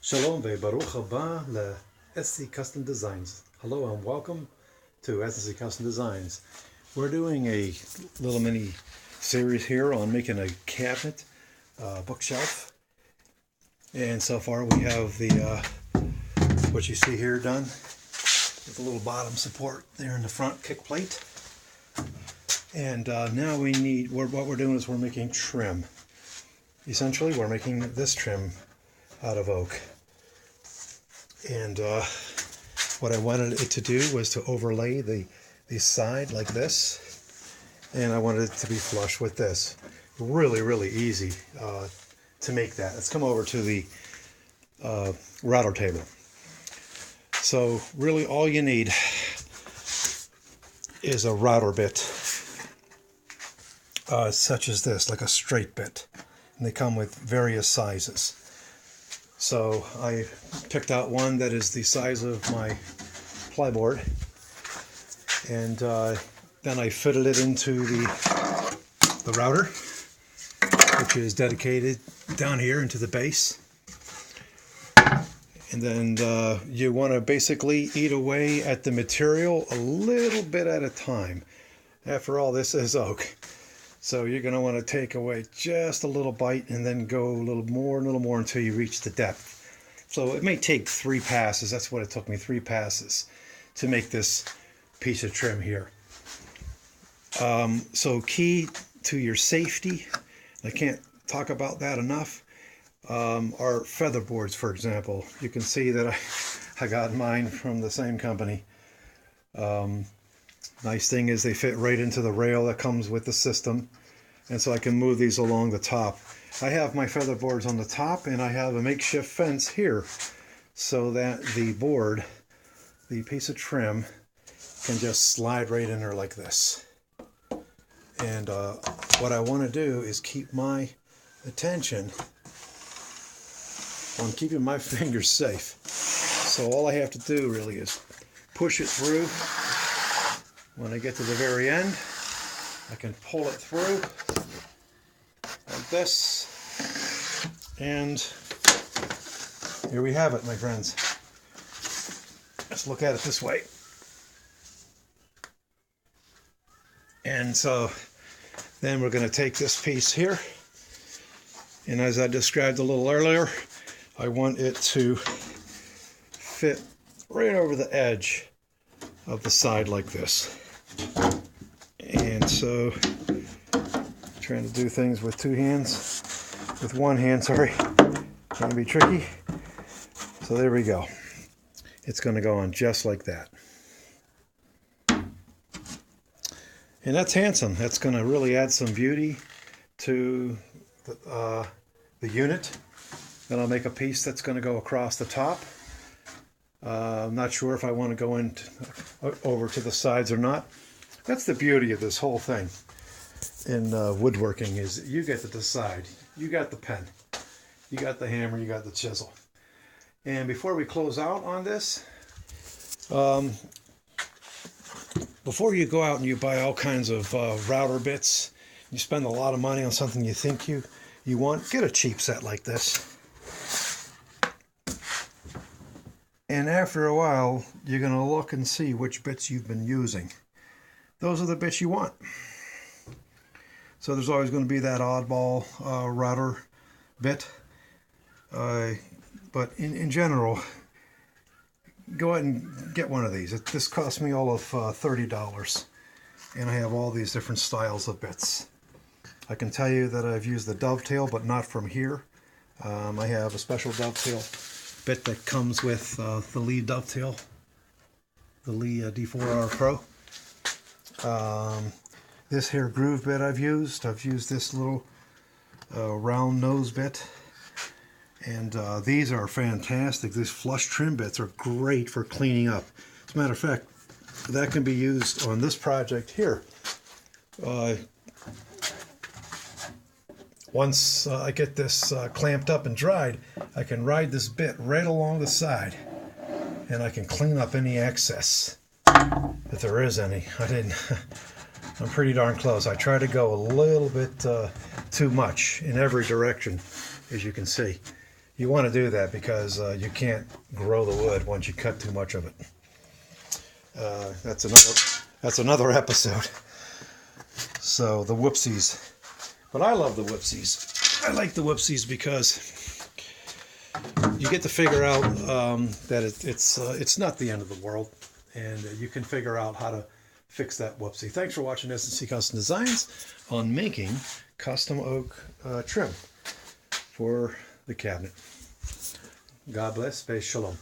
Shalom ve'baruch haba le-SC Custom Designs. Hello and welcome to SC Custom Designs. We're doing a little mini series here on making a cabinet, bookshelf. And so far we have the what you see here done with a little bottom support there in the front kick plate. And now we need, what we're doing is we're making trim. Essentially we're making this trim out of oak. And what I wanted it to do was to overlay the side like this, and I wanted it to be flush with this. Really easy to make that. Let's come over to the router table. So really all you need is a router bit such as this, like a straight bit, and they come with various sizes. So I picked out one that is the size of my plyboard, and then I fitted it into the router, which is dedicated down here into the base. And then you want to basically eat away at the material a little bit at a time. After all, this is oak. So you're going to want to take away just a little bite and then go a little more until you reach the depth. So it may take 3 passes. That's what it took me, 3 passes to make this piece of trim here. So key to your safety, I can't talk about that enough, are feather boards, for example. You can see that I got mine from the same company. Nice thing is they fit right into the rail that comes with the system, and so I can move these along the top. I have my feather boards on the top, and I have a makeshift fence here so that the board, the piece of trim, can just slide right in there like this. And what I want to do is keep my attention on keeping my fingers safe. So all I have to do really is push it through. When I get to the very end, I can pull it through like this, and here we have it, my friends. Let's look at it this way. And so then we're going to take this piece here, and as I described a little earlier, I want it to fit right over the edge of the side like this. And so trying to do things with one hand, sorry, can be tricky. So there we go. It's going to go on just like that. And that's handsome. That's going to really add some beauty to the unit. Then I'll make a piece that's going to go across the top. I'm not sure if I want to go over to the sides or not. That's the beauty of this whole thing in woodworking, is you get to decide. You got the pen, you got the hammer, you got the chisel. And before we close out on this, before you go out and you buy all kinds of router bits, you spend a lot of money on something you think you want, get a cheap set like this. And after a while, you're going to look and see which bits you've been using. Those are the bits you want. So there's always going to be that oddball router bit. But in general, go ahead and get one of these. This cost me all of $30. And I have all these different styles of bits. I can tell you that I've used the dovetail, but not from here. I have a special dovetail bit that comes with the Lee dovetail, the Lee D4R Pro. This here groove bit I've used this little round nose bit, and these are fantastic. These flush trim bits are great for cleaning up. As a matter of fact, that can be used on this project here. Once I get this clamped up and dried, I can ride this bit right along the side, and I can clean up any excess, if there is any. I'm pretty darn close. I try to go a little bit too much in every direction, as you can see. You want to do that because you can't grow the wood once you cut too much of it. That's another episode. So the whoopsies. But I love the whoopsies. I like the whoopsies because you get to figure out that it's not the end of the world, and you can figure out how to fix that whoopsie. Thanks for watching S&C Custom Designs on making custom oak trim for the cabinet. God bless. Space Shalom.